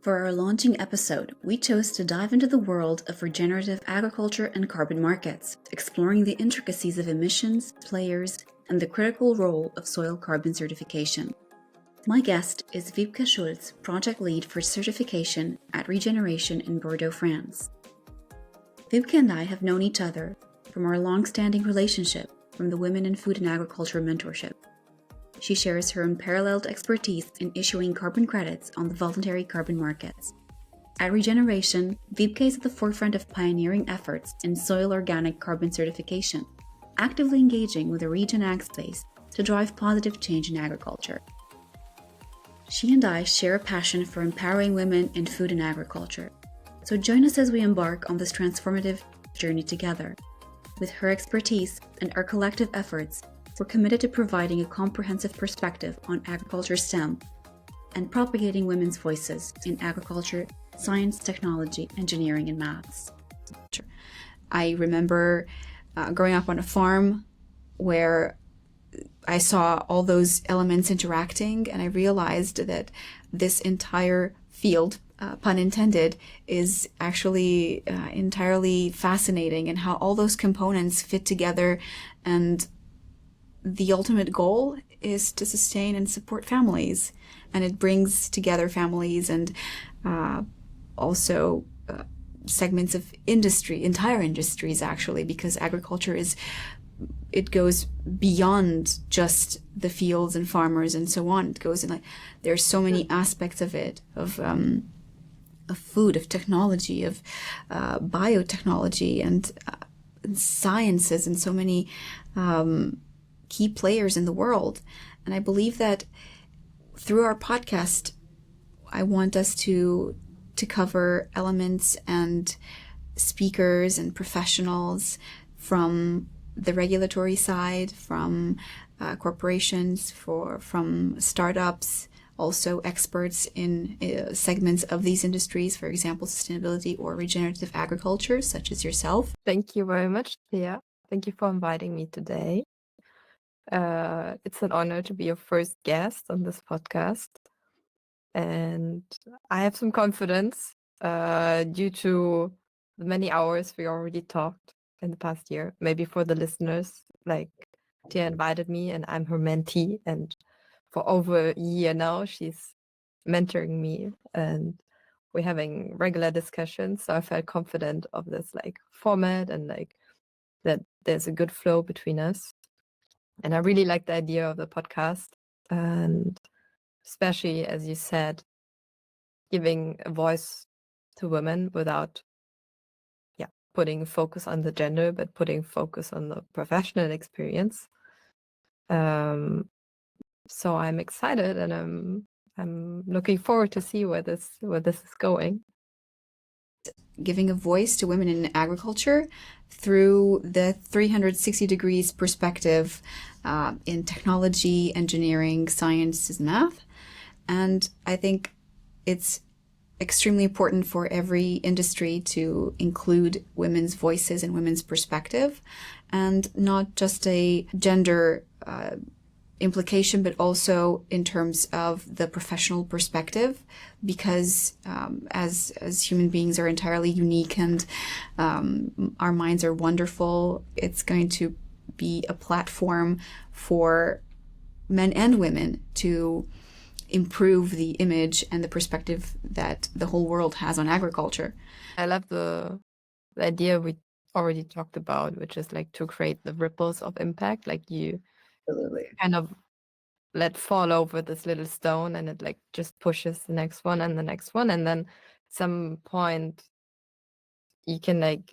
For our launching episode, we chose to dive into the world of regenerative agriculture and carbon markets, exploring the intricacies of emissions, players, and the critical role of soil carbon certification. My guest is Wiebke Schulz, project lead for certification at Regeneration in Bordeaux, France. Wiebke and I have known each other from our long-standing relationship from the Women in Food and Agriculture Mentorship. She shares her unparalleled expertise in issuing carbon credits on the voluntary carbon markets. At Regeneration, Wiebke is at the forefront of pioneering efforts in soil organic carbon certification, actively engaging with the RegenAg space to drive positive change in agriculture. She and I share a passion for empowering women in food and agriculture. So join us as we embark on this transformative journey together. With her expertise and our collective efforts, we're committed to providing a comprehensive perspective on agriculture STEM and propagating women's voices in agriculture, science, technology, engineering, and maths. I remember growing up on a farm where I saw all those elements interacting, and I realized that this entire field, pun intended, is actually entirely fascinating, and how all those components fit together, and the ultimate goal is to sustain and support families, and it brings together families and also segments of industry, entire industries actually, because agriculture it goes beyond just the fields and farmers and so on. It goes in there's so many aspects of it, of food, of technology, of biotechnology, and sciences, and so many key players in the world. And I believe that through our podcast, I want us to cover elements and speakers and professionals from the regulatory side, from corporations, from startups, also experts in segments of these industries, for example, sustainability or regenerative agriculture, such as yourself. Thank you very much, Thea. Thank you for inviting me today. It's an honor to be your first guest on this podcast. And I have some confidence due to the many hours we already talked in the past year. Maybe for the listeners, like Thea invited me and I'm her mentee. And for over a year now, she's mentoring me and we're having regular discussions. So I felt confident of this format and that there's a good flow between us. And I really like the idea of the podcast, and especially, as you said, giving a voice to women without putting focus on the gender, but putting focus on the professional experience. So I'm excited, and I'm looking forward to see where this is going. Giving a voice to women in agriculture through the 360 degrees perspective in technology, engineering, science, and math. And I think it's extremely important for every industry to include women's voices and women's perspective, and not just a gender implication, but also in terms of the professional perspective, because as human beings are entirely unique and our minds are wonderful, it's going to be a platform for men and women to improve the image and the perspective that the whole world has on agriculture. I love the idea we already talked about, which is to create the ripples of impact. You Absolutely. kind of let fall over this little stone, and it just pushes the next one and the next one, and then at some point you can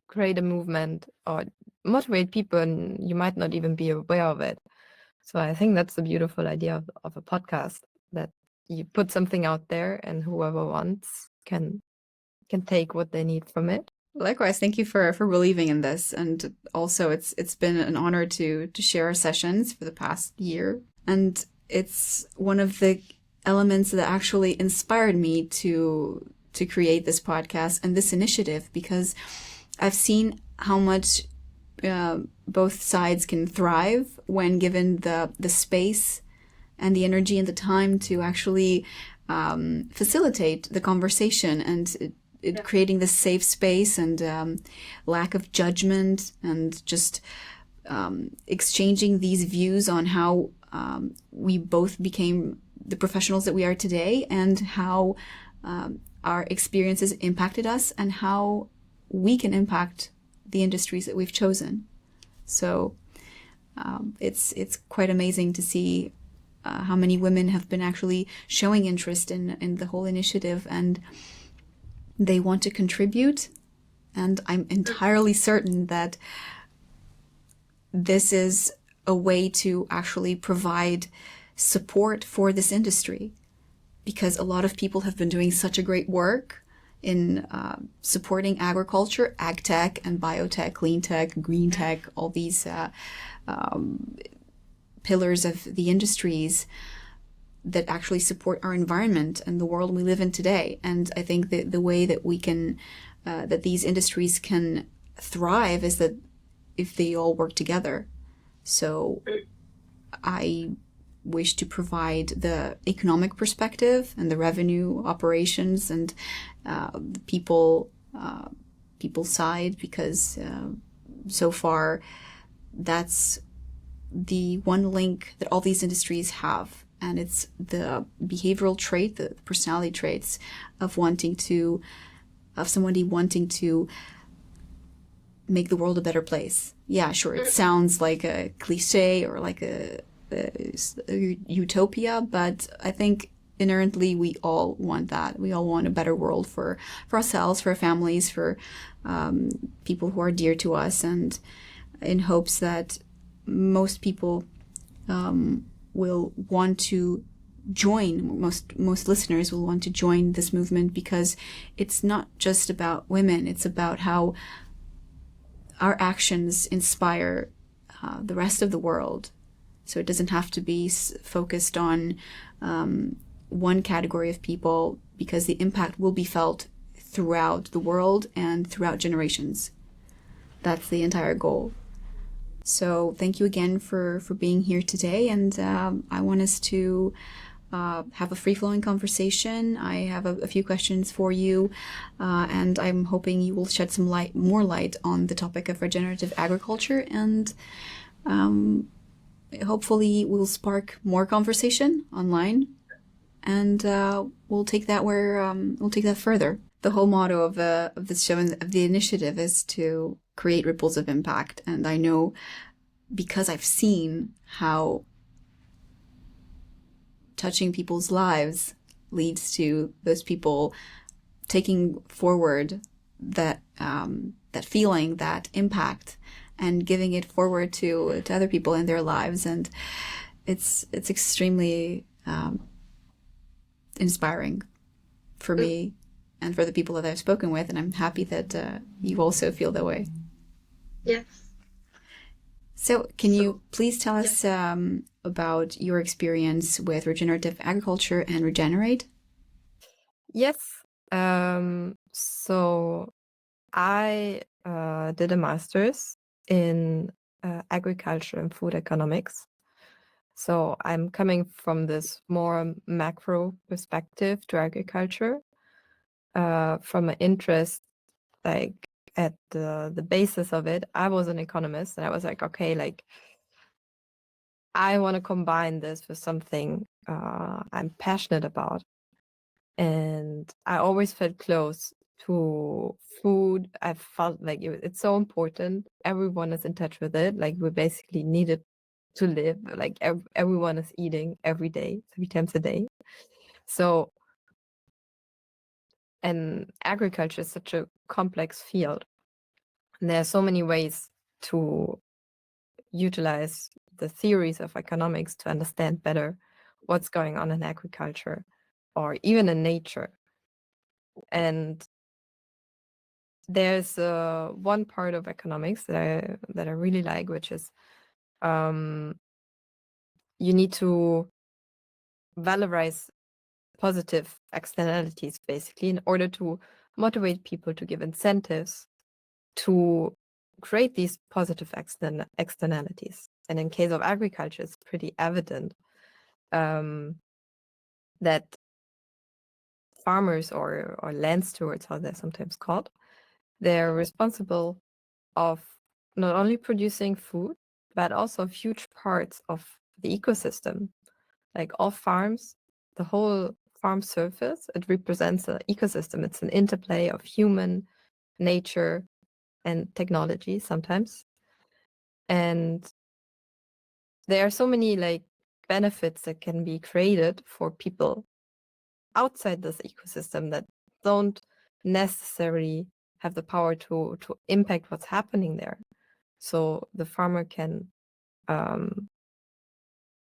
create a movement or motivate people, and you might not even be aware of it. So I think that's the beautiful idea of a podcast, that you put something out there and whoever wants can take what they need from it. Likewise, thank you for believing in this. And also it's been an honor to share our sessions for the past year. And it's one of the elements that actually inspired me to create this podcast and this initiative, because I've seen how much both sides can thrive when given the space and the energy and the time to actually facilitate the conversation and creating this safe space and lack of judgment and just exchanging these views on how we both became the professionals that we are today and how our experiences impacted us and how we can impact the industries that we've chosen. So it's quite amazing to see how many women have been actually showing interest in the whole initiative, and they want to contribute. And I'm entirely certain that this is a way to actually provide support for this industry, because a lot of people have been doing such a great work in supporting agriculture, ag tech and biotech, clean tech, green tech, all these pillars of the industries that actually support our environment and the world we live in today. And I think that the way that we can, that these industries can thrive is that if they all work together. So I wish to provide the economic perspective and the revenue operations and the people side, because so far that's the one link that all these industries have, and it's the behavioral trait, the personality traits of somebody wanting to make the world a better place. Yeah, sure, it sounds like a cliche or like a utopia, but I think inherently we all want that. We all want a better world for ourselves, for our families, for people who are dear to us, and in hopes that most people will want to join, most listeners will want to join this movement, because it's not just about women, it's about how our actions inspire the rest of the world. So it doesn't have to be focused on one category of people, because the impact will be felt throughout the world and throughout generations. That's the entire goal. So thank you again for being here today, and I want us to have a free-flowing conversation. I have a few questions for you, and I'm hoping you will shed some more light on the topic of regenerative agriculture, and hopefully we'll spark more conversation online, and we'll take that further. The whole motto of this show and of the initiative is to create ripples of impact, and I know, because I've seen how touching people's lives leads to those people taking forward that feeling, that impact, and giving it forward to other people in their lives, and it's extremely inspiring for me and for the people that I've spoken with, and I'm happy that you also feel that way. Yes. So can you please tell us about your experience with regenerative agriculture and Regenerate? Yes. So I did a master's in agriculture and food economics. So I'm coming from this more macro perspective to agriculture, from an interest, like at the basis of it. I was an economist, and I was like, okay, like I want to combine this with something I'm passionate about. And I always felt close to food. I felt like it's so important. Everyone is in touch with it. Like we basically need it to live. Like everyone is eating every day, 3 times a day. So, and agriculture is such a complex field. And there are so many ways to utilize the theories of economics to understand better what's going on in agriculture or even in nature. And there's one part of economics that I really like, which is you need to valorize positive externalities, basically, in order to motivate people to give incentives to create these positive externalities. And in case of agriculture, it's pretty evident that farmers or land stewards, how they're sometimes called, they're responsible of not only producing food, but also huge parts of the ecosystem. Like all farms, the whole farm surface, it represents an ecosystem. It's an interplay of human, nature, and technology sometimes. And there are so many like benefits that can be created for people outside this ecosystem that don't necessarily have the power to impact what's happening there. So the farmer can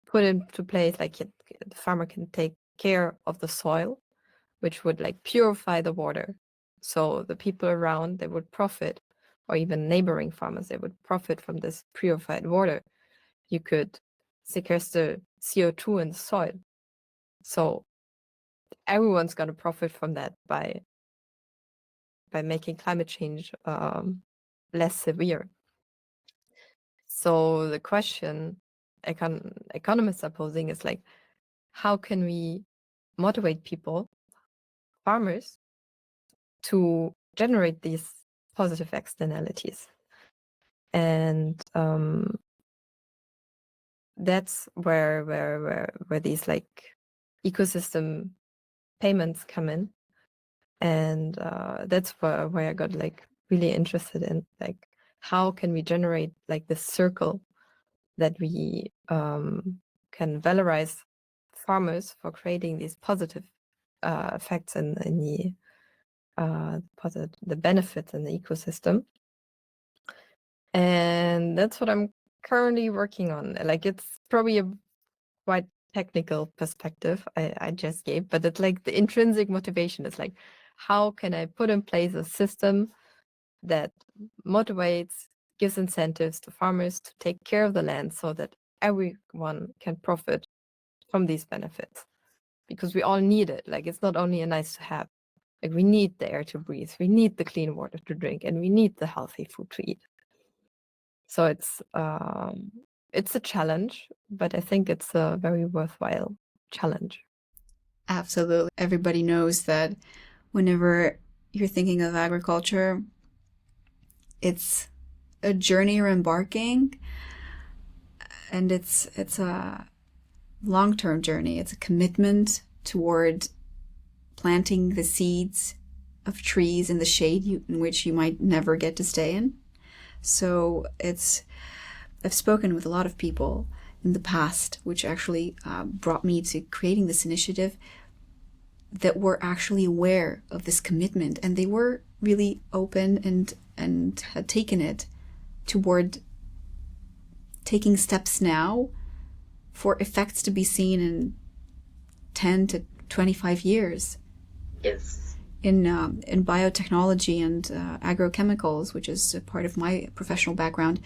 put into place, like the farmer can take care of the soil, which would like purify the water. So the people around, they would profit, or even neighboring farmers, they would profit from this purified water. You could sequester CO2 in the soil. So everyone's going to profit from that by making climate change less severe. So the question economists are posing is like, how can we motivate people, farmers, to generate these positive externalities? And that's where these like ecosystem payments come in. And that's where I got like really interested in, like, how can we generate like this circle that we can valorize farmers for creating these positive effects in the benefits in the ecosystem. And that's what I'm currently working on. Like, it's probably a quite technical perspective I just gave, but it's like the intrinsic motivation is like, how can I put in place a system that motivates, gives incentives to farmers to take care of the land so that everyone can profit from these benefits? Because we all need it. Like, it's not only a nice to have. Like, we need the air to breathe, we need the clean water to drink, and we need the healthy food to eat. So it's a challenge, but I think it's a very worthwhile challenge. Absolutely. Everybody knows that whenever you're thinking of agriculture, it's a journey you're embarking, and it's a long-term journey. It's a commitment toward planting the seeds of trees in the shade in which you might never get to stay in. So I've spoken with a lot of people in the past, which actually brought me to creating this initiative, that were actually aware of this commitment, and they were really open and had taken it toward taking steps now for effects to be seen in 10 to 25 years. Yes. In biotechnology and agrochemicals, which is a part of my professional background,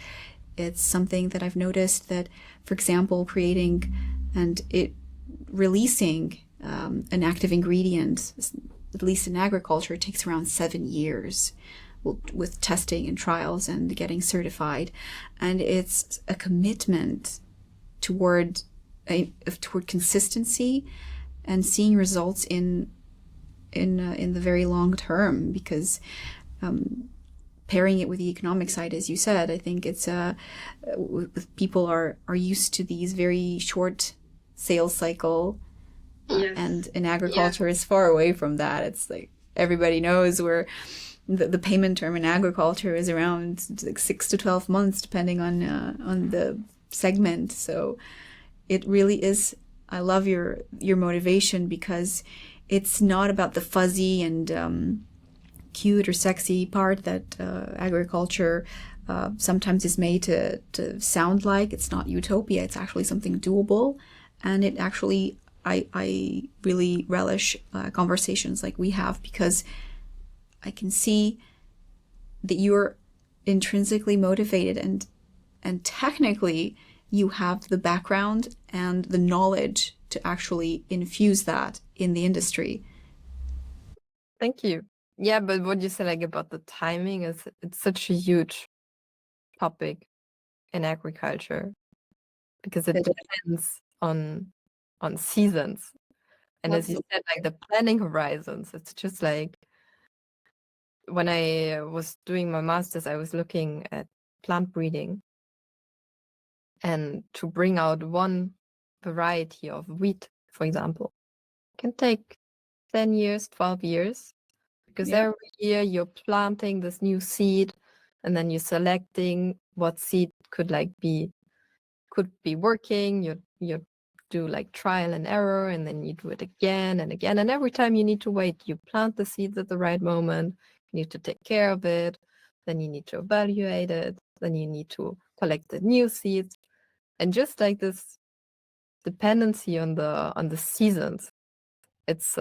it's something that I've noticed that, for example, creating and releasing an active ingredient, at least in agriculture, it takes around 7 years with testing and trials and getting certified. And it's a commitment toward consistency and seeing results in the very long term, because pairing it with the economic side, as you said, I think it's people are used to these very short sales cycle. Yes. And in agriculture is far away from that. It's like everybody knows where the payment term in agriculture is around like 6 to 12 months, depending on the segment. So it really is. I love your motivation, because it's not about the fuzzy and cute or sexy part that agriculture sometimes is made to sound like. It's not utopia. It's actually something doable, and it actually I really relish conversations like we have, because I can see that you're intrinsically motivated and technically you have the background and the knowledge to actually infuse that in the industry. Thank you. Yeah, but what you said like about the timing is, it's such a huge topic in agriculture, because it depends on seasons. And as you said, like the planning horizons, it's just like when I was doing my master's, I was looking at plant breeding, and to bring out one variety of wheat, for example, can take 10 years, 12 years, because every year you're planting this new seed, and then you're selecting what seed could be working. You do like trial and error, and then you do it again and again. And every time you need to wait, you plant the seeds at the right moment, you need to take care of it, then you need to evaluate it, then you need to collect the new seeds. And just like this dependency on the seasons, it's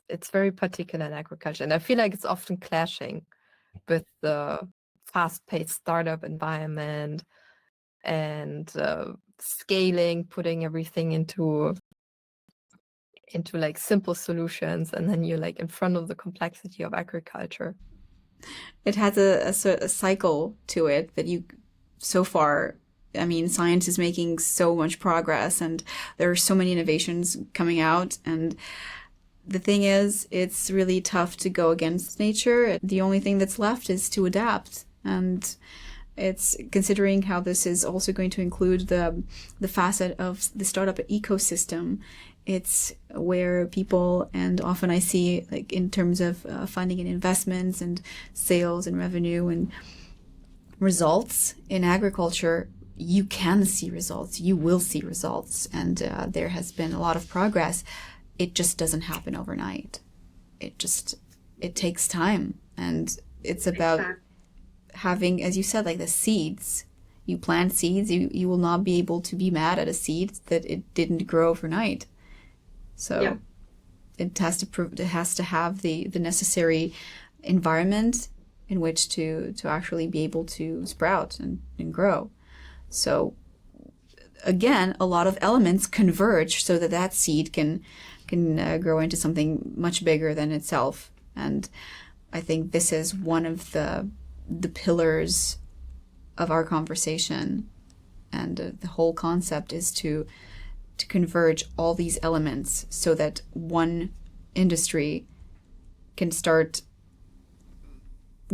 it's very particular in agriculture. And I feel like it's often clashing with the fast-paced startup environment and scaling, putting everything into like simple solutions, and then you're like in front of the complexity of agriculture. It has a cycle to it that so far, I mean, science is making so much progress and there are so many innovations coming out. And the thing is, it's really tough to go against nature. The only thing that's left is to adapt. And it's considering how this is also going to include the facet of the startup ecosystem. It's where people, and often I see like in terms of funding and investments and sales and revenue and results in agriculture, you can see results, you will see results, and there has been a lot of progress. It just doesn't happen overnight. It takes time, and it's about having, as you said, like the seeds. You plant seeds, you will not be able to be mad at a seed that it didn't grow overnight. So it has to have the necessary environment in which to actually be able to sprout and grow. So again, a lot of elements converge so that seed can grow into something much bigger than itself. And I think this is one of the pillars of our conversation, and the whole concept is to converge all these elements so that one industry can start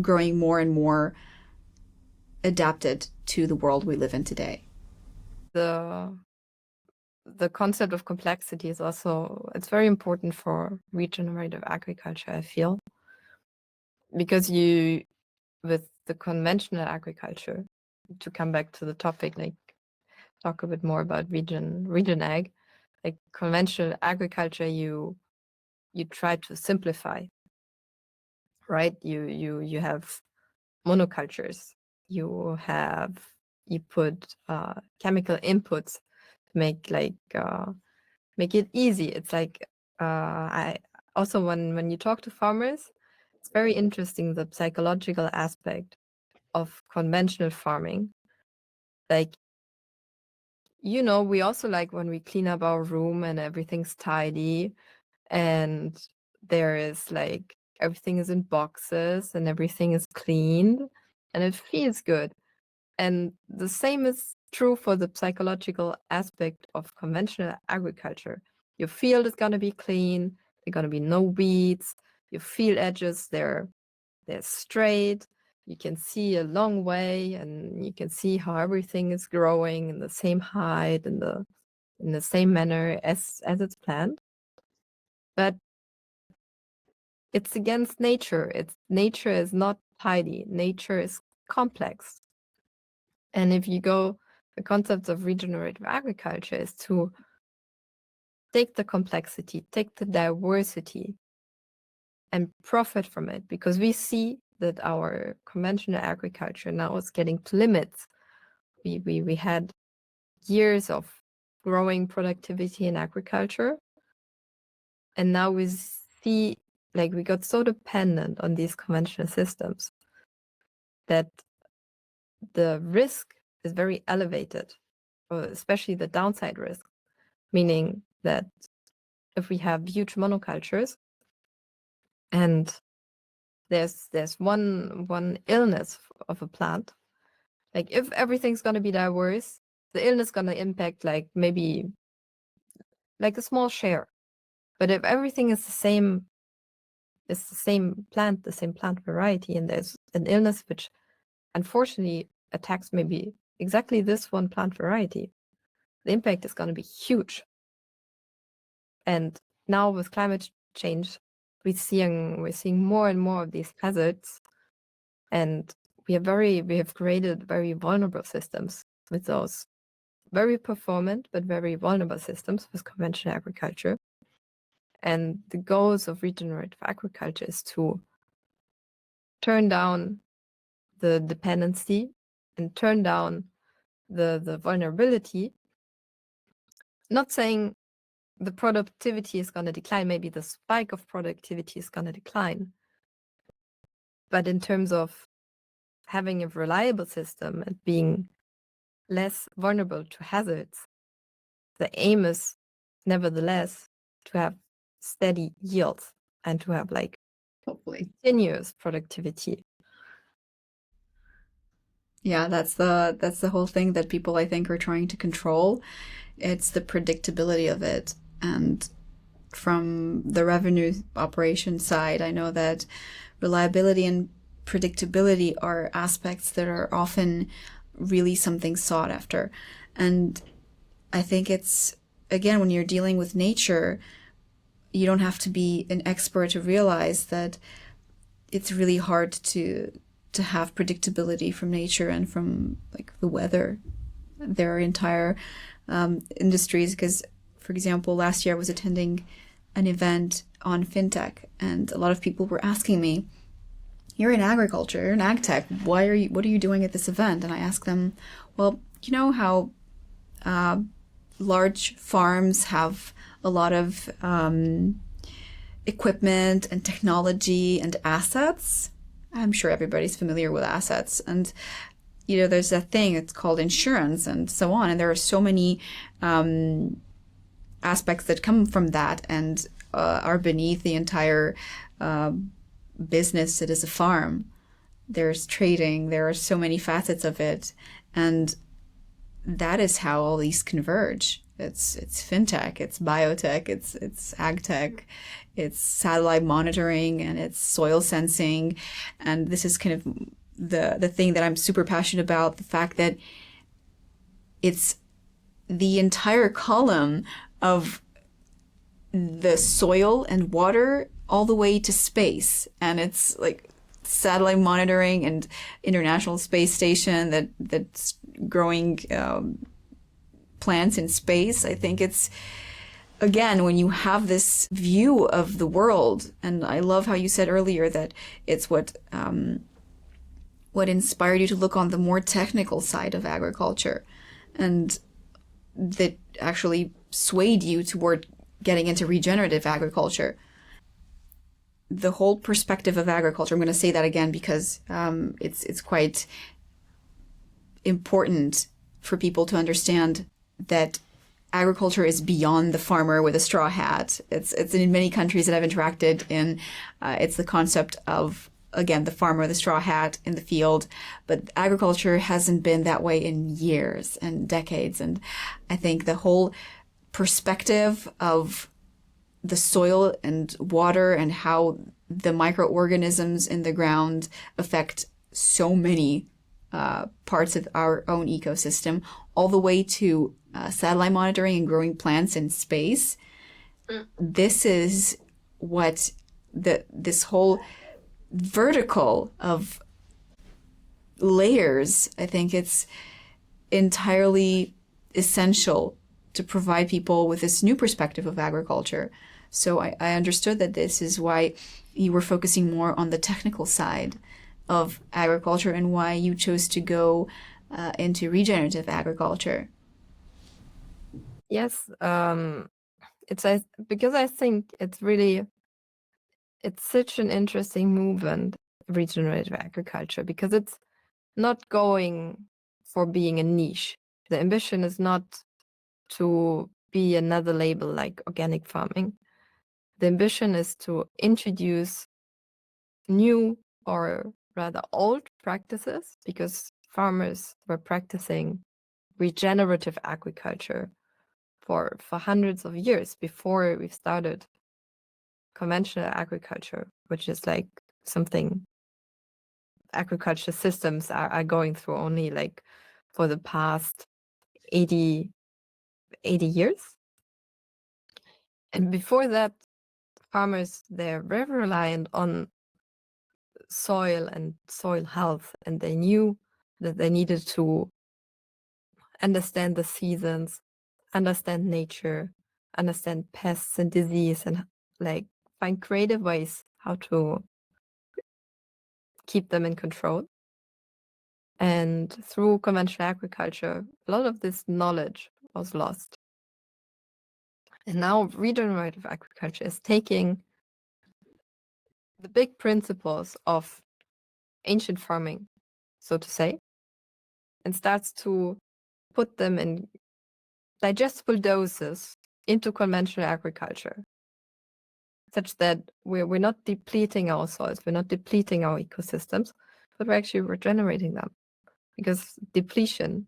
growing more and more adapted to the world we live in today. The concept of complexity is also, it's very important for regenerative agriculture, I feel, because with the conventional agriculture, to come back to the topic, like talk a bit more about RegenAg, like conventional agriculture, you try to simplify, right? You have monocultures, you put chemical inputs to make it easy. It's like I also, when you talk to farmers, it's very interesting, the psychological aspect of conventional farming. Like, we also like when we clean up our room and everything's tidy, and there is like everything is in boxes and everything is cleaned and it feels good. And the same is true for the psychological aspect of conventional agriculture. Your field is going to be clean, there are going to be no weeds, your field edges, they're straight, you can see a long way, and you can see how everything is growing in the same height, in the same manner as it's planned. But it's against nature. Nature is not tidy. Nature is complex. And if you go, the concept of regenerative agriculture is to take the complexity, take the diversity, and profit from it, because we see that our conventional agriculture now is getting to limits. We had years of growing productivity in agriculture, and now we see, like, we got so dependent on these conventional systems that the risk is very elevated, especially the downside risk, meaning that if we have huge monocultures and there's one illness of a plant, like if everything's going to be diverse, the illness going to impact like maybe like a small share. But if everything is the same plant, the same plant variety, and there's an illness which unfortunately attacks maybe exactly this one plant variety, the impact is going to be huge. And now with climate change, we're seeing more and more of these hazards, and we have created very vulnerable systems with those very performant but very vulnerable systems with conventional agriculture. And the goals of regenerative agriculture is to turn down the dependency and turn down the vulnerability. Not saying the productivity is going to decline, maybe the spike of productivity is going to decline. But in terms of having a reliable system and being less vulnerable to hazards, the aim is nevertheless to have steady yields and to have like Hopefully. continuous productivity. Yeah, that's the whole thing that people, I think, are trying to control. It's the predictability of it. And from the revenue operation side, I know that reliability and predictability are aspects that are often really something sought after. And I think it's, again, when you're dealing with nature, you don't have to be an expert to realize that it's really hard to have predictability from nature and from like the weather. There are entire industries, because, for example, last year I was attending an event on fintech, and a lot of people were asking me, "You're in agriculture, you're in ag tech. What are you doing at this event?" And I asked them, "Well, you know how large farms have a lot of equipment and technology and assets? I'm sure everybody's familiar with assets. And, there's that thing, it's called insurance and so on. And there are so many aspects that come from that and are beneath the entire business that is a farm. There's trading, there are so many facets of it. And that is how all these converge. It's fintech, it's biotech, it's ag tech, it's satellite monitoring, and it's soil sensing. And this is kind of the thing that I'm super passionate about, the fact that it's the entire column of the soil and water all the way to space. And it's like satellite monitoring and International Space Station that's growing plants in space. I think it's, again, when you have this view of the world, and I love how you said earlier that it's what inspired you to look on the more technical side of agriculture, and that actually swayed you toward getting into regenerative agriculture. The whole perspective of agriculture, I'm going to say that again because it's quite important for people to understand that agriculture is beyond the farmer with a straw hat. It's in many countries that I've interacted in, it's the concept of, again, the farmer with a straw hat in the field, but agriculture hasn't been that way in years and decades. And I think the whole perspective of the soil and water and how the microorganisms in the ground affect so many parts of our own ecosystem, all the way to satellite monitoring and growing plants in space. This is what this whole vertical of layers, I think it's entirely essential to provide people with this new perspective of agriculture. So I understood that this is why you were focusing more on the technical side of agriculture and why you chose to go into regenerative agriculture. Yes, because I think it's such an interesting movement, regenerative agriculture, because it's not going for being a niche. The ambition is not to be another label like organic farming. The ambition is to introduce new, or rather old, practices, because farmers were practicing regenerative agriculture for hundreds of years before we've started conventional agriculture, which is like something agriculture systems are going through only like for the past 80 years. And before that, farmers, they're very reliant on soil and soil health, and they knew that they needed to understand the seasons, understand nature, understand pests and disease, and like find creative ways how to keep them in control. And through conventional agriculture, a lot of this knowledge was lost. And now regenerative agriculture is taking the big principles of ancient farming, so to say, and starts to put them in digestible doses into conventional agriculture, such that we're not depleting our soils, we're not depleting our ecosystems, but we're actually regenerating them. Because depletion,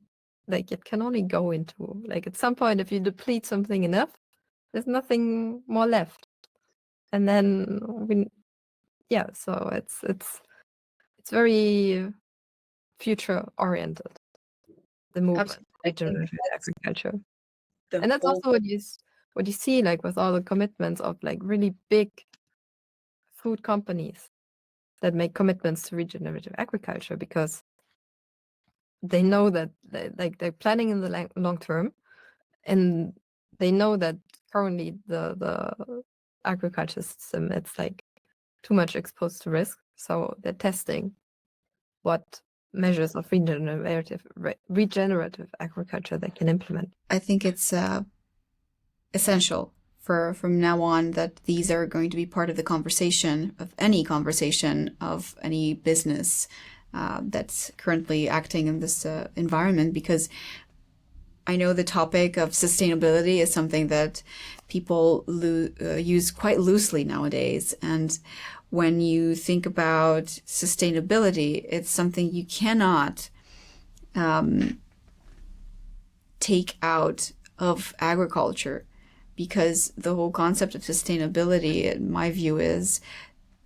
like it can only go into, like at some point, if you deplete something enough, there's nothing more left. And then so it's very future oriented, the movement, regenerative agriculture. And that's also what you see, like with all the commitments of like really big food companies that make commitments to regenerative agriculture, because they know that they're planning in the long term, and they know that currently the agriculture system, it's like too much exposed to risk. So they're testing what measures of regenerative agriculture they can implement. I think it's essential from now on that these are going to be part of the conversation of any business that's currently acting in this environment, because I know the topic of sustainability is something that people use quite loosely nowadays. And when you think about sustainability, it's something you cannot take out of agriculture, because the whole concept of sustainability, in my view, is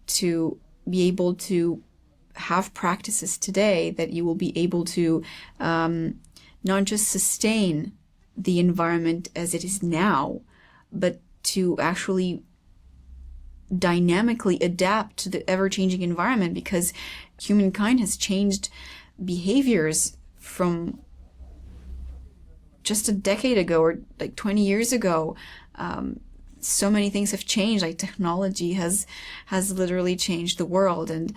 to be able to have practices today that you will be able to not just sustain the environment as it is now, but to actually dynamically adapt to the ever-changing environment, because humankind has changed behaviors from just a decade ago or like 20 years ago. So many things have changed. Like technology has literally changed the world, and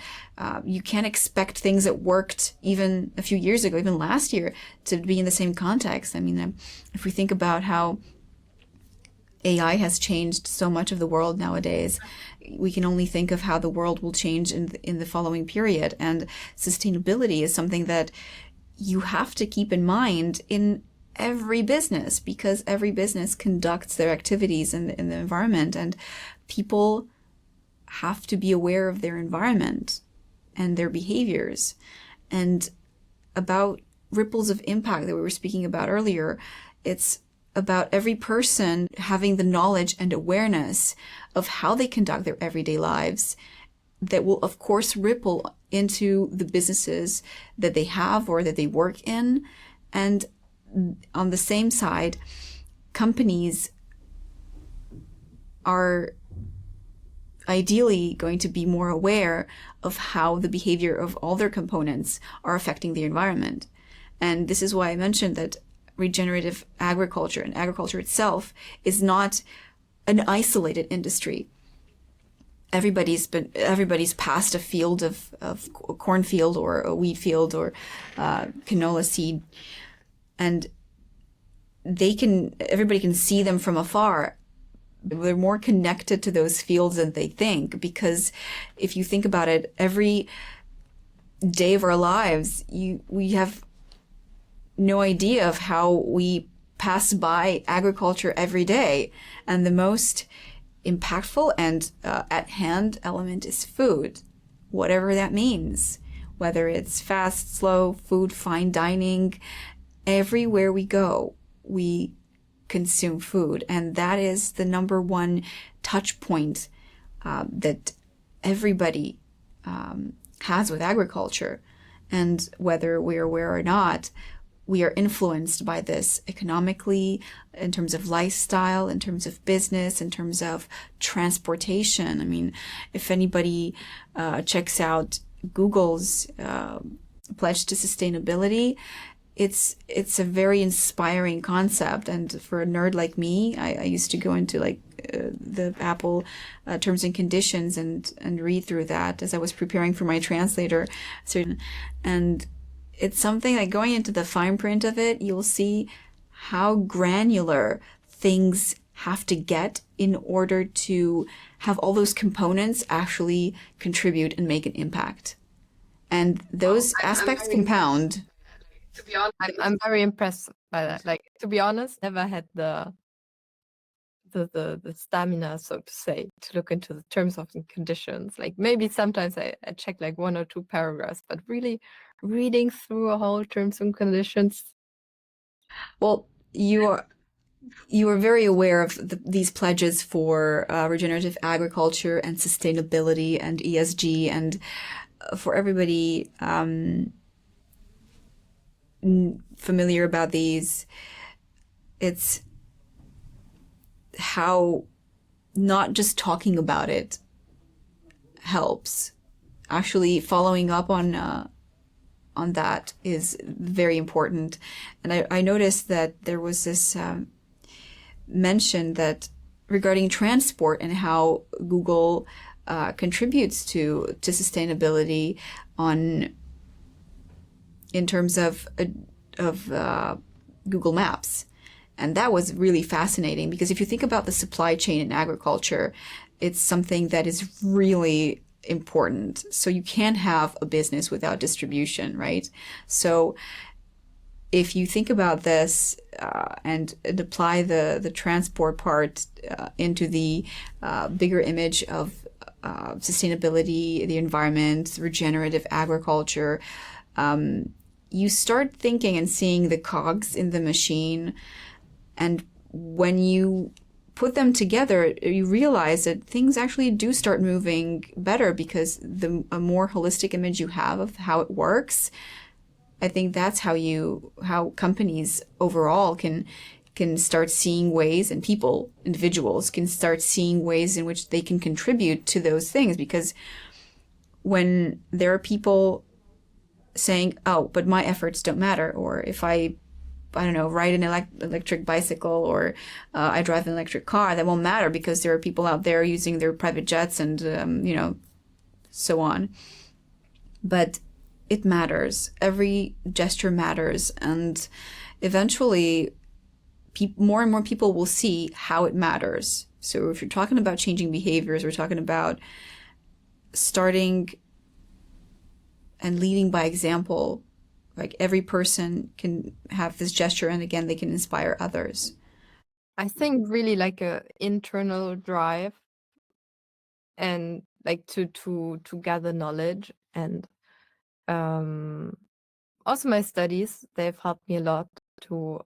you can't expect things that worked even a few years ago, even last year, to be in the same context. I mean, if we think about how AI has changed so much of the world nowadays, we can only think of how the world will change in the following period. And sustainability is something that you have to keep in mind in every business, because every business conducts their activities in the environment, and people have to be aware of their environment and their behaviors. And about ripples of impact that we were speaking about earlier, it's about every person having the knowledge and awareness of how they conduct their everyday lives that will, of course, ripple into the businesses that they have or that they work in. And on the same side, companies are ideally going to be more aware of how the behavior of all their components are affecting the environment. And this is why I mentioned that regenerative agriculture and agriculture itself is not an isolated industry. Everybody's passed a field of cornfield or a wheat field or canola seed, and everybody can see them from afar. They're more connected to those fields than they think, because if you think about it, every day of our lives, we have no idea of how we pass by agriculture every day. And the most impactful and at hand element is food, whatever that means, whether it's fast, slow food, fine dining. Everywhere we go, we consume food. And that is the number one touch point that everybody has with agriculture. And whether we're aware or not, we are influenced by this economically, in terms of lifestyle, in terms of business, in terms of transportation. I mean, if anybody checks out Google's pledge to sustainability, it's a very inspiring concept. And for a nerd like me, I used to go into like the Apple terms and conditions and read through that as I was preparing for my translator. And it's something like going into the fine print of it, you'll see how granular things have to get in order to have all those components actually contribute and make an impact. And those aspects compound. To be honest, I'm very impressed by that. Like, to be honest, never had the stamina, so to say, to look into the terms of and conditions. Like, maybe sometimes I check like 1 or 2 paragraphs, but really reading through a whole terms and conditions. Well, you are very aware of these pledges for regenerative agriculture and sustainability and ESG, and for everybody familiar about these, it's how not just talking about it helps. Actually, following up on that is very important. And I noticed that there was this mention that regarding transport and how Google contributes to sustainability in terms of Google Maps. And that was really fascinating, because if you think about the supply chain in agriculture, it's something that is really important. So you can't have a business without distribution, right? So if you think about this and apply the transport part into the bigger image of sustainability, the environment, regenerative agriculture, you start thinking and seeing the cogs in the machine. And when you put them together, you realize that things actually do start moving better, because a more holistic image you have of how it works, I think that's how companies overall can start seeing ways, and individuals can start seeing ways in which they can contribute to those things. Because when there are people saying, oh, but my efforts don't matter, or if I don't know, ride an electric bicycle, or I drive an electric car, that won't matter because there are people out there using their private jets and, so on. But it matters. Every gesture matters. And eventually, more and more people will see how it matters. So if you're talking about changing behaviors, we're talking about starting and leading by example. Like, every person can have this gesture, and again, they can inspire others. I think really like a internal drive, and like to gather knowledge. And also my studies, they've helped me a lot to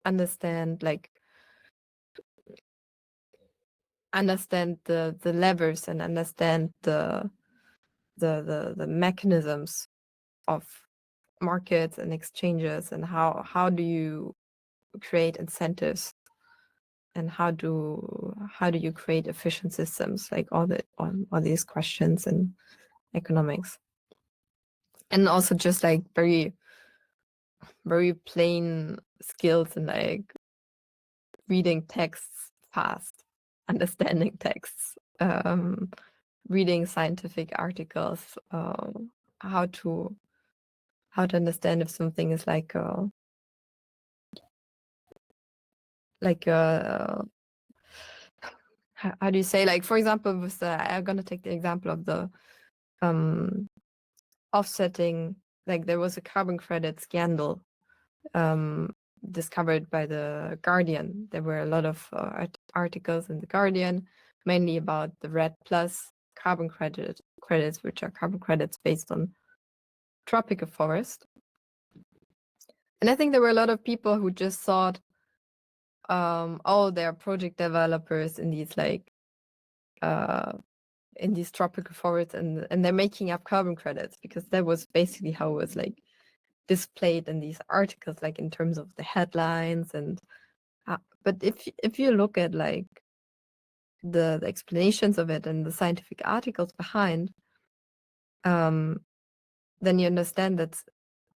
understand the levers, and understand the mechanisms of markets and exchanges, and how do you create incentives, and how do you create efficient systems, like all these questions in economics. And also just like very, very plain skills in like reading texts fast, understanding texts, reading scientific articles, how to understand if something is how do you say, like, for example, with I'm gonna take the example of the offsetting. Like, there was a carbon credit scandal discovered by the Guardian. There were a lot of articles in the Guardian, mainly about the RED plus carbon credits, which are carbon credits based on tropical forest. And I think there were a lot of people who just thought, they're project developers in these in these tropical forests, and they're making up carbon credits, because that was basically how it was displayed in these articles, in terms of the headlines. And but if you look at the explanations of it and the scientific articles behind, then you understand that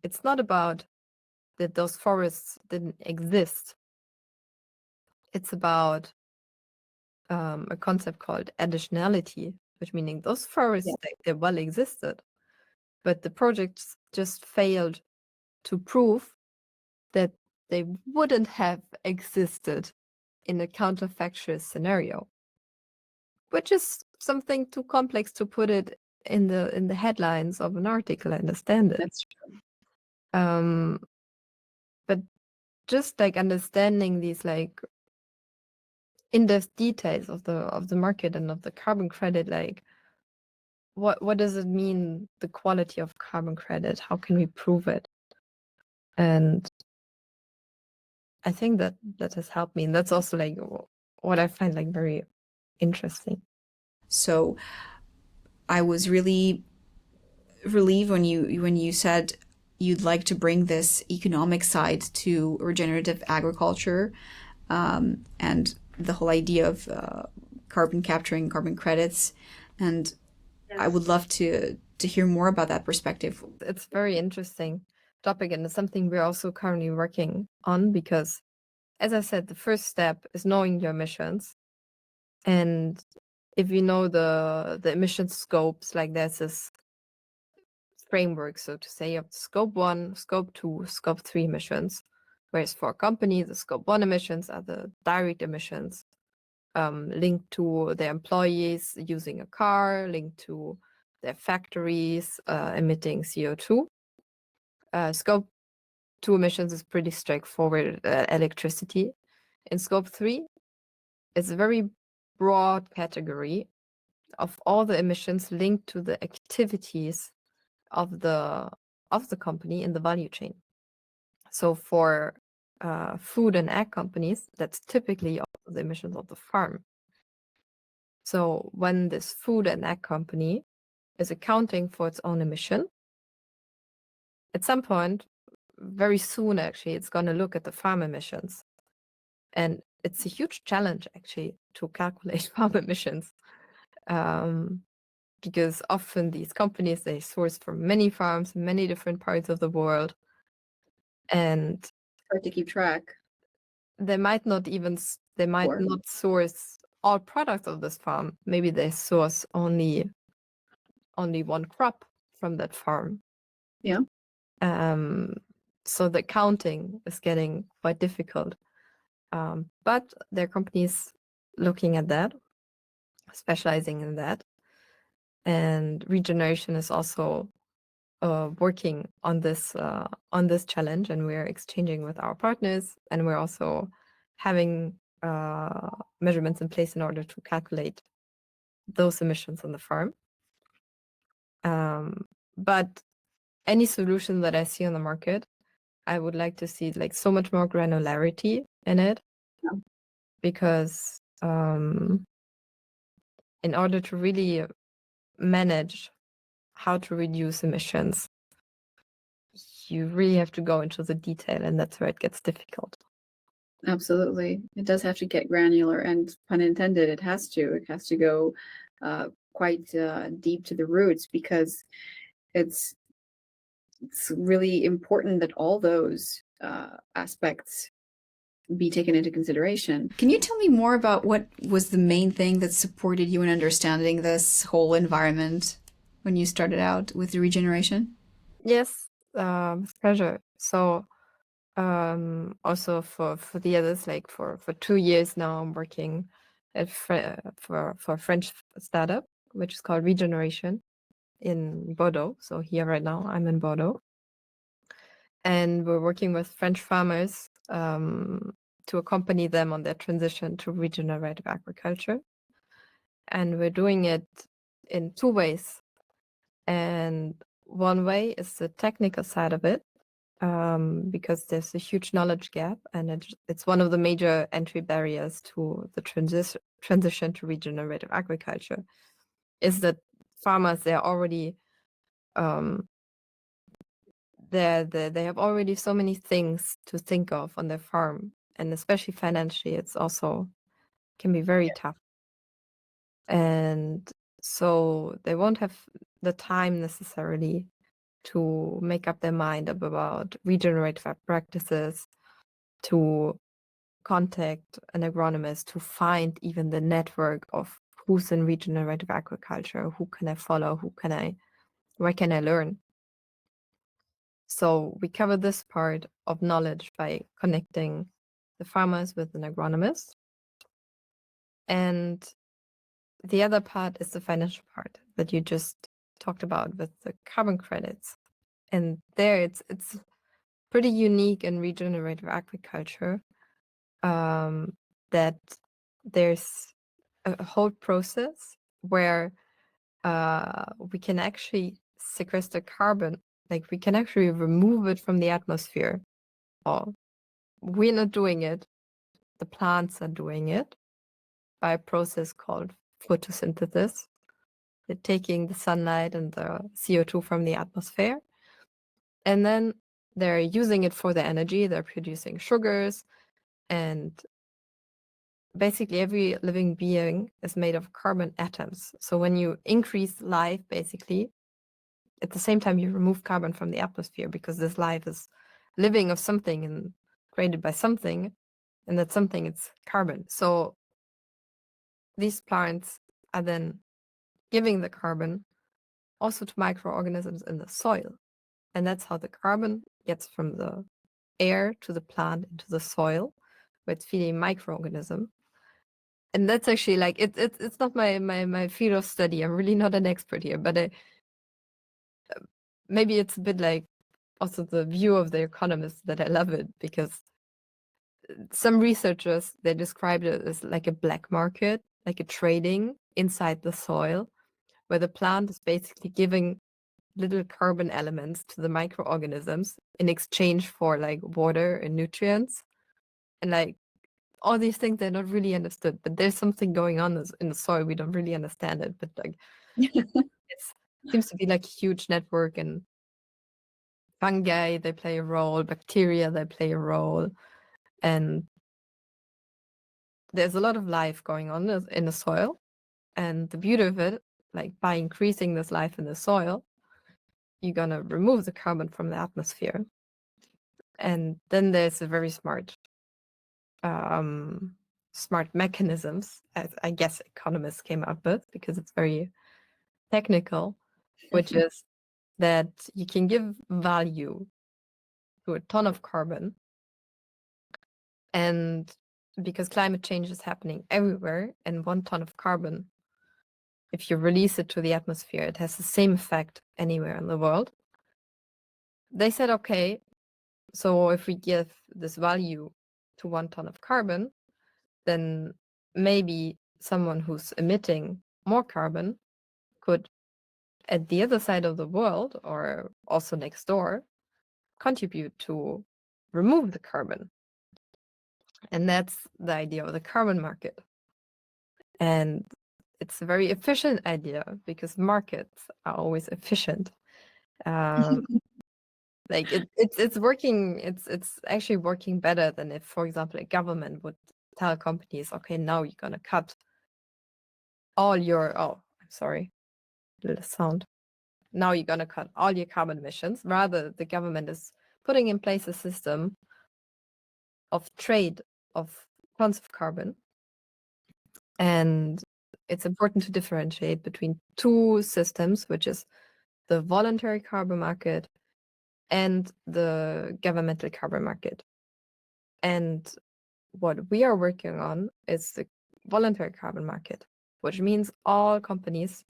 it's not about that those forests didn't exist. It's about a concept called additionality, which meaning those forests, they well existed, but the projects just failed to prove that they wouldn't have existed in a counterfactual scenario, which is something too complex to put it in the headlines of an article. I understand it. That's true. But just understanding these in-depth details of the market and of the carbon credit, what does it mean, the quality of carbon credit? How can we prove it? And I think that has helped me, and that's also what I find very interesting. So I was really relieved when you said you'd like to bring this economic side to regenerative agriculture, and the whole idea of carbon capturing, carbon credits. And I would love to hear more about that perspective. It's a very interesting topic, and it's something we're also currently working on, because, as I said, the first step is knowing your emissions. And if you know the emission scopes, there's this framework, so to say, of scope 1, scope 2, scope 3 emissions. Whereas for companies, the scope 1 emissions are the direct emissions, linked to their employees using a car, linked to their factories emitting CO2. Scope 2 emissions is pretty straightforward, electricity. In scope 3, it's a very broad category of all the emissions linked to the activities of the company in the value chain. So for food and ag companies, that's typically also the emissions of the farm. So when this food and ag company is accounting for its own emission, at some point, very soon actually, it's going to look at the farm emissions. And it's a huge challenge actually to calculate farm emissions, because often these companies, they source from many farms in many different parts of the world, and Hard to keep track. they might not source all products of this farm. Maybe they source only one crop from that farm. Yeah. So the counting is getting quite difficult. But there are companies looking at that, specializing in that. And Regeneration is also working on this challenge, and we're exchanging with our partners, and we're also having measurements in place in order to calculate those emissions on the farm. But any solution that I see on the market, I would like to see so much more granularity in it. Yeah. Because in order to really manage how to reduce emissions, you really have to go into the detail, and that's where it gets difficult. Absolutely. It does have to get granular, and pun intended, it has to. It has to go quite deep to the roots, because it's really important that all those aspects be taken into consideration. Can you tell me more about what was the main thing that supported you in understanding this whole environment when you started out with the Regeneration? Yes, with pleasure. So also for the others, for 2 years now, I'm working at for a French startup, which is called Regeneration in Bordeaux. So here right now, I'm in Bordeaux. And we're working with French farmers to accompany them on their transition to regenerative agriculture. And we're doing it in 2 ways. And one way is the technical side of it, because there's a huge knowledge gap, and it's one of the major entry barriers to the transition to regenerative agriculture, is that farmers, they're already they have already so many things to think of on their farm, and especially financially, it's also can be very tough. And so they won't have the time necessarily to make up their mind about regenerative practices, to contact an agronomist, to find even the network of who's in regenerative agriculture, who can I follow, where can I learn. So we cover this part of knowledge by connecting the farmers with an agronomist. And the other part is the financial part that you just talked about with the carbon credits. And there it's pretty unique in regenerative agriculture, that there's a whole process where we can actually sequester carbon, like we can actually remove it from the atmosphere. Or we're not doing it, the plants are doing it by a process called photosynthesis. They're taking the sunlight and the CO2 from the atmosphere, and then they're using it for their energy. They're producing sugars, and basically every living being is made of carbon atoms. So when you increase life, basically, at the same time you remove carbon from the atmosphere, because this life is living of something and created by something, and that something, it's carbon. So these plants are then giving the carbon also to microorganisms in the soil. And that's how the carbon gets from the air to the plant into the soil, where it's feeding microorganism. And that's actually like it's not my field of study. I'm really not an expert here, but maybe it's a bit like also the view of the economists that I love it, because some researchers, they described it as like a black market, like a trading inside the soil, where the plant is basically giving little carbon elements to the microorganisms in exchange for like water and nutrients. And like all these things, they're not really understood, but there's something going on in the soil. We don't really understand it, but like it seems to be like a huge network, and fungi, they play a role, bacteria, they play a role, and there's a lot of life going on in the soil. And the beauty of it, like by increasing this life in the soil, you're gonna remove the carbon from the atmosphere. And then there's a very smart mechanisms, as I guess economists came up with, because it's very technical, which is that you can give value to a ton of carbon. And because climate change is happening everywhere, and 1 ton of carbon, if you release it to the atmosphere, it has the same effect anywhere in the world. They said, okay, so if we give this value to 1 ton of carbon, then maybe someone who's emitting more carbon could, at the other side of the world or also next door, contribute to remove the carbon. And that's the idea of the carbon market. And it's a very efficient idea, because markets are always efficient. Like it's working. It's actually working better than if, for example, a government would tell companies, okay, now you're gonna cut all your I'm sorry, little sound. Now you're gonna cut all your carbon emissions. Rather, the government is putting in place a system of trade of tons of carbon. And it's important to differentiate between 2 systems, which is the voluntary carbon market and the governmental carbon market. And what we are working on is the voluntary carbon market, which means all companies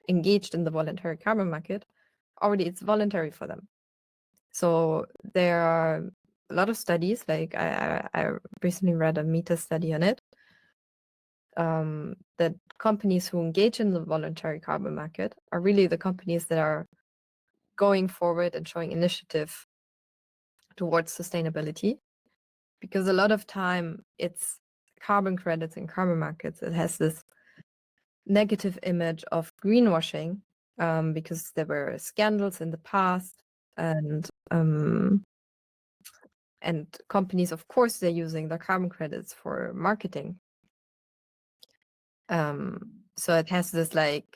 engaged in the voluntary carbon market, already it's voluntary for them. So there are a lot of studies, like I recently read a meta study on it, that companies who engage in the voluntary carbon market are really the companies that are going forward and showing initiative towards sustainability, because a lot of time it's carbon credits and carbon markets. It has this negative image of greenwashing, because there were scandals in the past, and companies, of course, they're using the carbon credits for marketing. So it has this like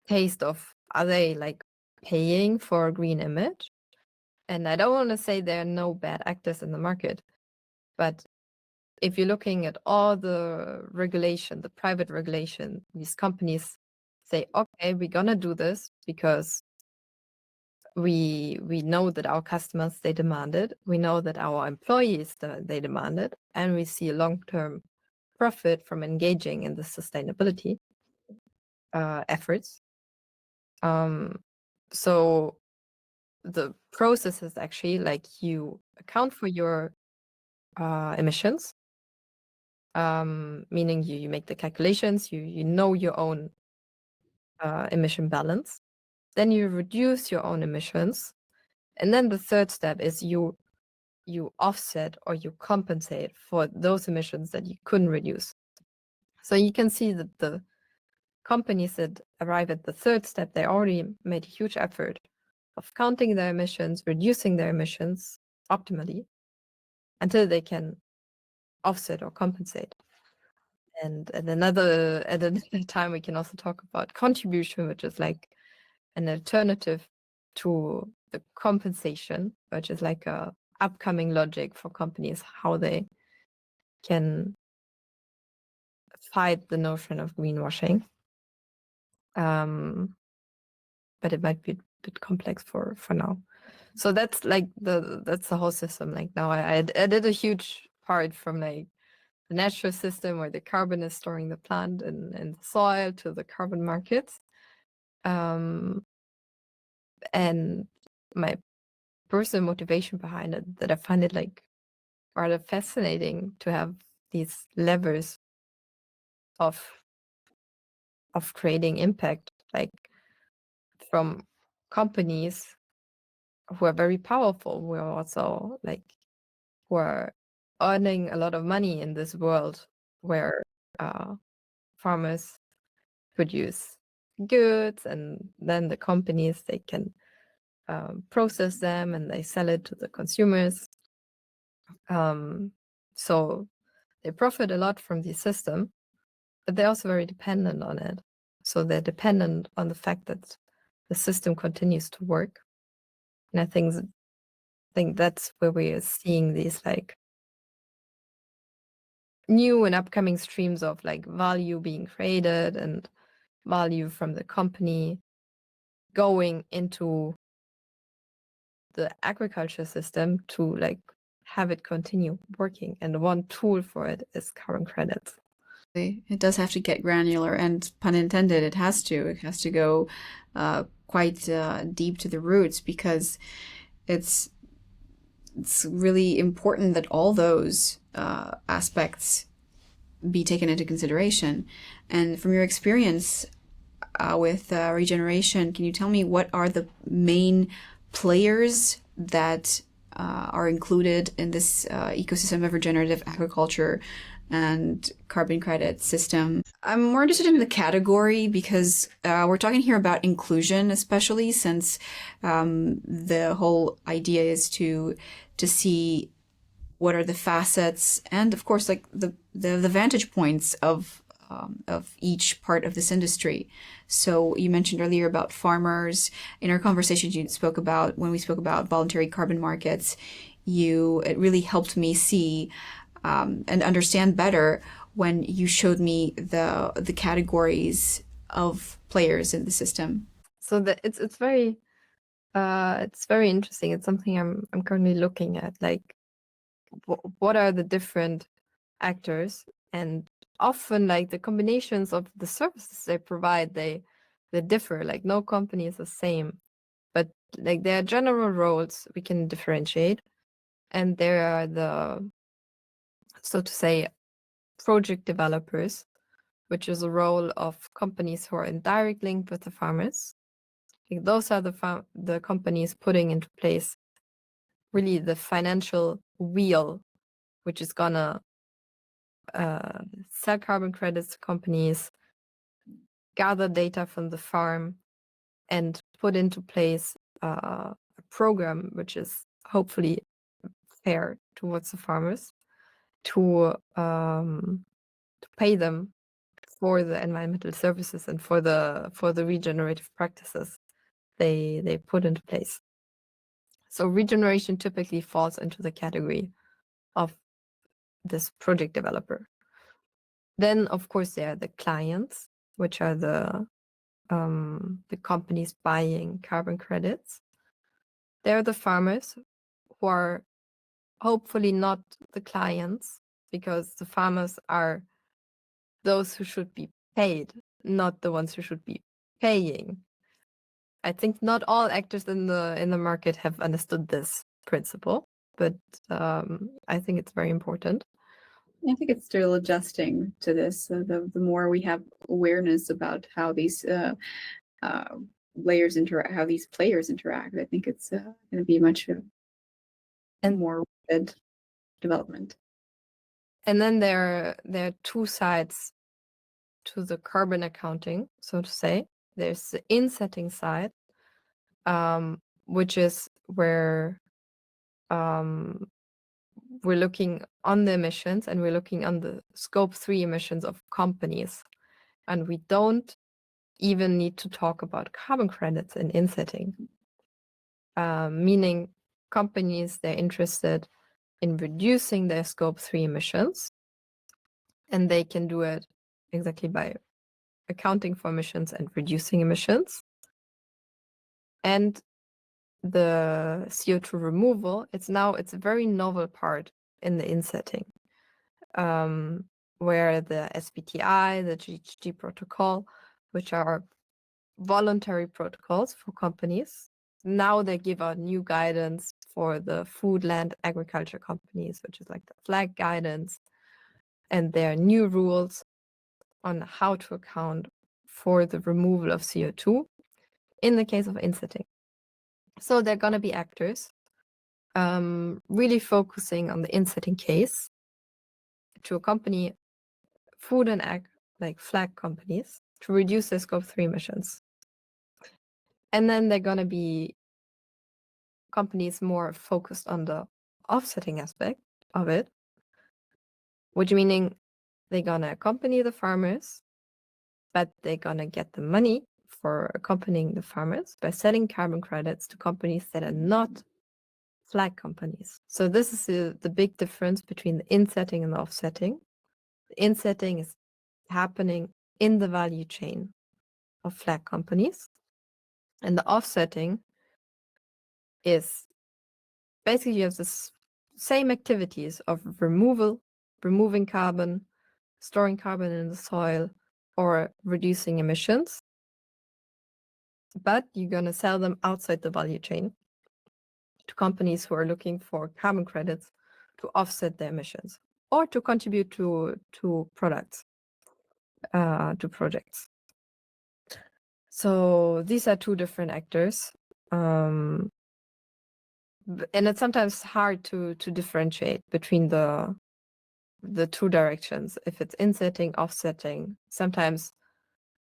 taste of, are they like paying for a green image? And I don't want to say there are no bad actors in the market, but if you're looking at all the regulation, the private regulation, these companies say, okay, we're gonna do this because we know that our customers, they demand it. We know that our employees, they demand it, and we see a long-term profit from engaging in the sustainability efforts. So the process is actually like you account for your emissions, meaning you make the calculations, you know your own emission balance, then you reduce your own emissions, and then the third step is you offset or you compensate for those emissions that you couldn't reduce. So you can see that the companies that arrive at the third step, they already made a huge effort of counting their emissions, reducing their emissions optimally until they can offset or compensate. And at another time, we can also talk about contribution, which is like an alternative to the compensation, which is like a upcoming logic for companies, how they can fight the notion of greenwashing. But it might be a bit complex for now. So that's like that's the whole system. Like now I did a huge part from like the natural system where the carbon is storing the plant and the soil to the carbon markets. And my personal motivation behind it, that I find it like rather fascinating to have these levers of creating impact, like from companies who are very powerful, who are also like who are earning a lot of money in this world where farmers produce goods, and then the companies, they can process them and they sell it to the consumers. So they profit a lot from the system, but they're also very dependent on it. So they're dependent on the fact that the system continues to work. And I think that's where we are seeing these like new and upcoming streams of like value being created and value from the company going into the agriculture system to like have it continue working. And one tool for it is carbon credits. It does have to get granular, and pun intended, it has to. It has to go quite deep to the roots, because it's really important that all those aspects be taken into consideration. And from your experience with regeneration, can you tell me what are the main players that are included in this ecosystem of regenerative agriculture and carbon credit system? I'm more interested in the category, because we're talking here about inclusion, especially since the whole idea is to see what are the facets and, of course, like the vantage points of each part of this industry. So you mentioned earlier about farmers. In our conversation, you spoke about, when we spoke about voluntary carbon markets, it really helped me see and understand better when you showed me the categories of players in the system. So that it's very interesting. It's something I'm currently looking at, like what are the different actors, and often like the combinations of the services they provide, they differ. Like no company is the same, but like there are general roles we can differentiate, and there are the, so to say, project developers, which is a role of companies who are in direct link with the farmers. Like those are the companies putting into place really the financial wheel, which is gonna sell carbon credits to companies, gather data from the farm, and put into place a program which is hopefully fair towards the farmers to pay them for the environmental services and for the regenerative practices they put into place. So regeneration typically falls into the category of this project developer. Then, of course, there are the clients, which are the companies buying carbon credits. They're the farmers who are hopefully not the clients, because the farmers are those who should be paid, not the ones who should be paying. I think not all actors in the market have understood this principle, but I think it's very important. I think it's still adjusting to this. The more we have awareness about how these layers interact, how these players interact, I think it's going to be much more rapid development. And then there are two sides to the carbon accounting, so to say. There's the insetting side, which is where we're looking on the emissions and we're looking on the scope 3 emissions of companies. And we don't even need to talk about carbon credits in insetting, meaning companies, they're interested in reducing their scope 3 emissions, and they can do it exactly by accounting for emissions and reducing emissions. And the CO2 removal, it's a very novel part in the insetting, where the SBTI, the GHG protocol, which are voluntary protocols for companies, now they give out new guidance for the food, land, agriculture companies, which is like the flag guidance. And there are new rules on how to account for the removal of CO2 in the case of insetting. So they're going to be actors really focusing on the insetting case to accompany food and ag, like flag companies, to reduce their scope 3 emissions. And then they're going to be companies more focused on the offsetting aspect of it, which meaning they're going to accompany the farmers, but they're going to get the money for accompanying the farmers by selling carbon credits to companies that are not flag companies. So this is the big difference between the insetting and the offsetting. The insetting is happening in the value chain of flag companies, and the offsetting is basically you have the same activities of removing carbon, storing carbon in the soil, or reducing emissions, but you're going to sell them outside the value chain to companies who are looking for carbon credits to offset their emissions or to contribute to products, to projects. So these are two different actors. And it's sometimes hard to differentiate between the two directions. If it's insetting, offsetting, sometimes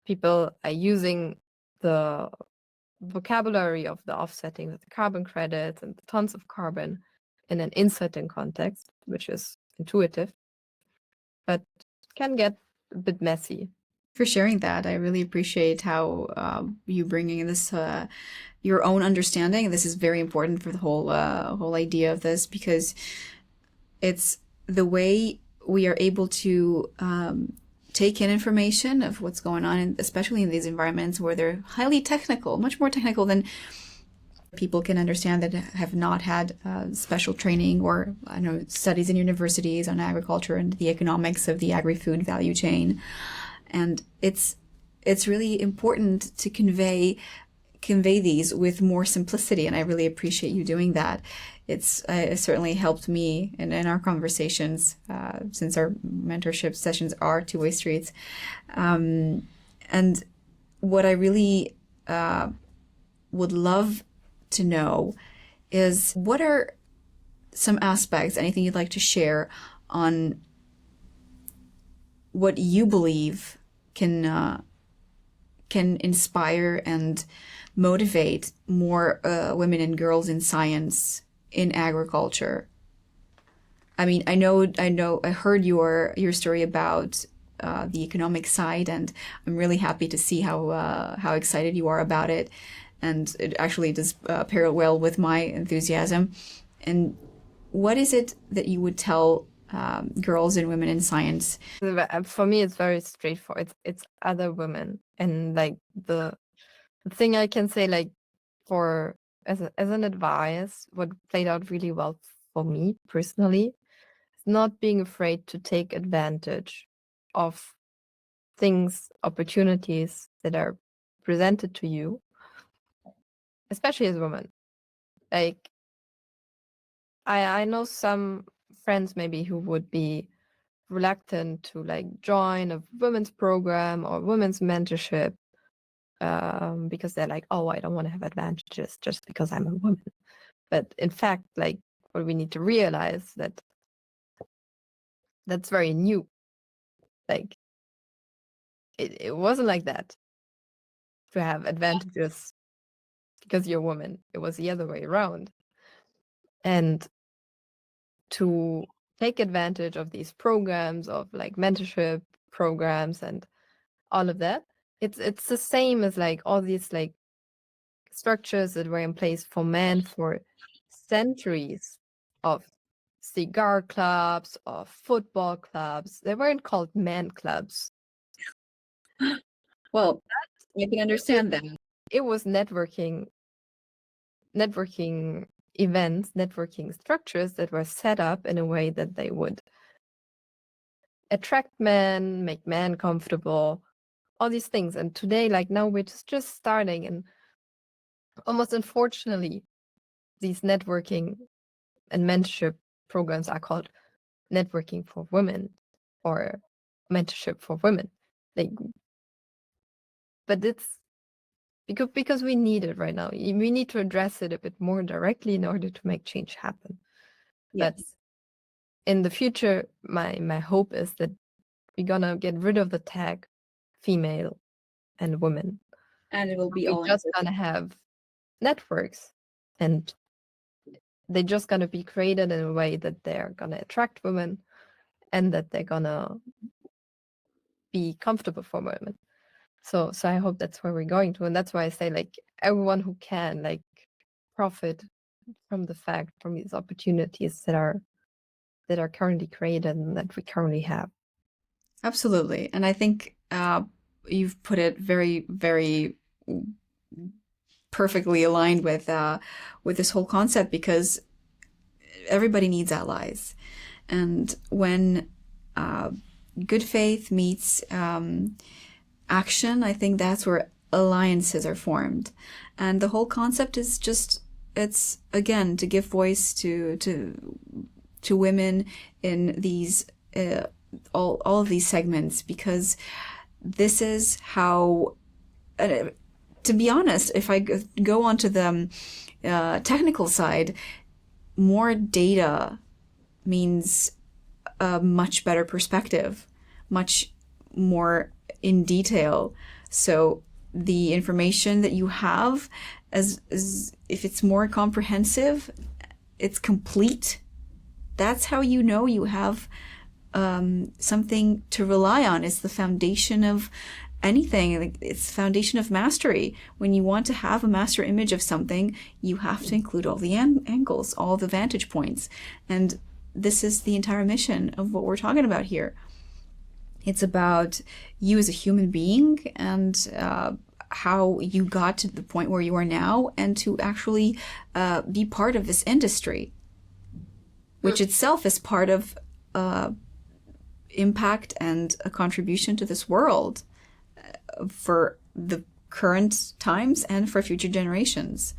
people are using the vocabulary of the offsetting with the carbon credits and the tons of carbon in an insetting context, which is intuitive, but can get a bit messy. For sharing that. I really appreciate how you bringing in this your own understanding. This is very important for the whole idea of this, because it's the way we are able to take in information of what's going on, and especially in these environments where they're highly technical, much more technical than people can understand that have not had special training or studies in universities on agriculture and the economics of the agri-food value chain. And it's really important to convey these with more simplicity, and I really appreciate you doing that. It certainly helped me in our conversations, since our mentorship sessions are two-way streets. And what I really would love to know is, what are some aspects, anything you'd like to share on what you believe can inspire and motivate more women and girls in science in agriculture. I mean, I heard your story about the economic side, and I'm really happy to see how excited you are about it, and it actually does pair well with my enthusiasm. And what is it that you would tell girls and women in science? For me, it's very straightforward. It's other women, and like the thing I can say, like for as an advice, what played out really well for me personally is not being afraid to take advantage of things, opportunities that are presented to you, especially as a woman. Like I know some friends maybe who would be reluctant to like join a women's program or women's mentorship because they're like, oh, I don't want to have advantages just because I'm a woman. But in fact, like what we need to realize that that's very new. Like it wasn't like that to have advantages because you're a woman. It was the other way around. And to take advantage of these programs of like mentorship programs and all of that, it's the same as like all these like structures that were in place for men for centuries of cigar clubs, of football clubs. They weren't called man clubs. Well, I can understand that. It was networking events, networking structures that were set up in a way that they would attract men, make men comfortable, all these things. And today, like now, we're just starting, and almost unfortunately, these networking and mentorship programs are called networking for women or mentorship for women. Like, but it's because we need it right now. We need to address it a bit more directly in order to make change happen. Yes. But in the future, my hope is that we're gonna get rid of the tag female and women. And it will be We're all just gonna have networks, and they're just gonna be created in a way that they're gonna attract women and that they're gonna be comfortable for women. So I hope that's where we're going to. And that's why I say like everyone who can like profit from these opportunities that are currently created and that we currently have. Absolutely. And I think you've put it very, very perfectly aligned with this whole concept, because everybody needs allies. And when good faith meets action, I think that's where alliances are formed. And the whole concept is just, it's again to give voice to women in these all of these segments, because this is how, to be honest, if I go on to the technical side, more data means a much better perspective, much more in detail. So the information that you have, as if it's more comprehensive, it's complete, that's how you know you have something to rely on. It's the foundation of anything. It's the foundation of mastery. When you want to have a master image of something, you have to include all the angles, all the vantage points. And this is the entire mission of what we're talking about here. It's about you as a human being and how you got to the point where you are now, and to actually be part of this industry, which itself is part of impact and a contribution to this world for the current times and for future generations.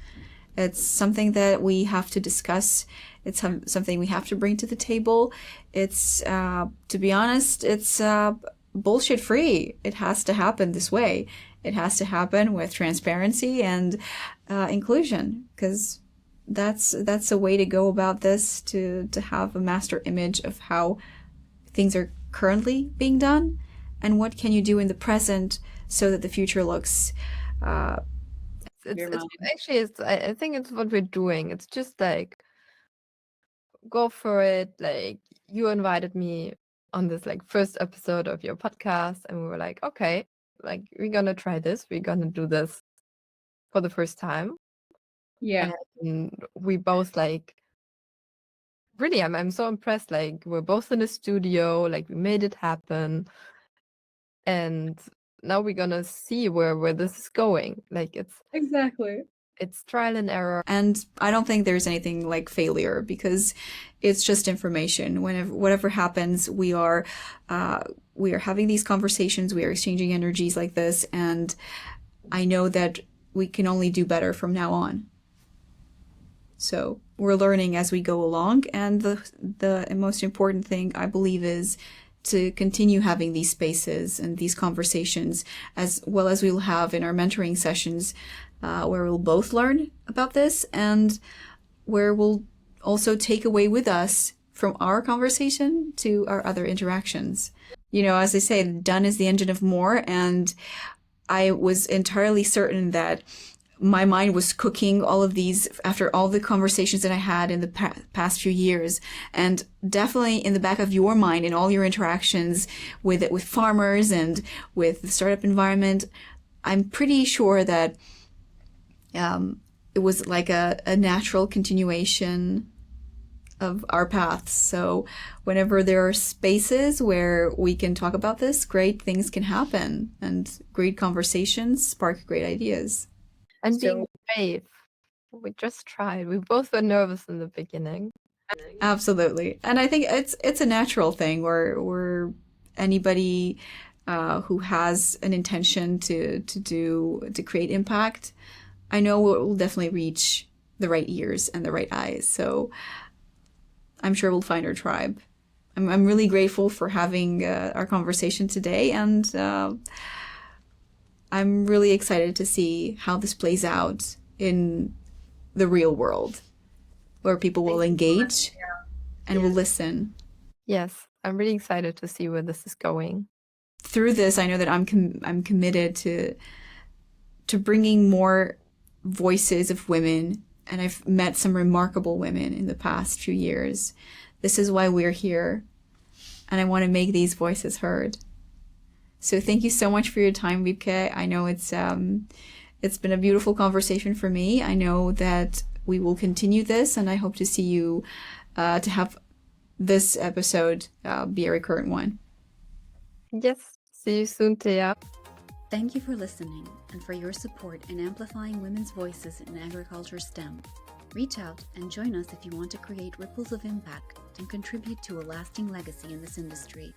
It's something that we have to discuss. It's something we have to bring to the table. It's, to be honest, it's bullshit free. It has to happen this way. It has to happen with transparency and inclusion, because that's a way to go about this, to have a master image of how things are currently being done and what can you do in the present so that the future looks I think it's what we're doing. It's just like, go for it. Like, you invited me on this like first episode of your podcast, and we were like, okay, like we're gonna try this. We're gonna do this for the first time. yeah. And we both like, really, I'm so impressed. Like, we're both in the studio, like we made it happen. And now we're gonna see where this is going. Like, Exactly. it's trial and error. And I don't think there's anything like failure, because it's just information. Whatever happens, we are having these conversations, we are exchanging energies like this, and I know that we can only do better from now on. So we're learning as we go along, and the most important thing, I believe, is to continue having these spaces and these conversations, as well as we'll have in our mentoring sessions, where we'll both learn about this, and where we'll also take away with us from our conversation to our other interactions. You know, as I say, done is the engine of more, and I was entirely certain that my mind was cooking all of these after all the conversations that I had in the past few years, and definitely in the back of your mind in all your interactions with farmers and with the startup environment. I'm pretty sure that it was like a natural continuation of our paths. So whenever there are spaces where we can talk about this, great things can happen, and great conversations spark great ideas. And being brave. We just tried. We both were nervous in the beginning. Absolutely. And I think it's a natural thing where anybody who has an intention to create impact, I know it will definitely reach the right ears and the right eyes. So I'm sure we'll find our tribe. I'm really grateful for having our conversation today, and I'm really excited to see how this plays out in the real world, where people will engage and will listen. Yes, I'm really excited to see where this is going. Through this, I know that I'm committed to bringing more voices of women, and I've met some remarkable women in the past few years. This is why we're here, and I want to make these voices heard. So thank you so much for your time, Wiebke. I know it's been a beautiful conversation for me. I know that we will continue this, and I hope to see you, to have this episode be a recurrent one. Yes, see you soon, Thea. Thank you for listening and for your support in amplifying women's voices in agriculture STEM. Reach out and join us if you want to create ripples of impact and contribute to a lasting legacy in this industry.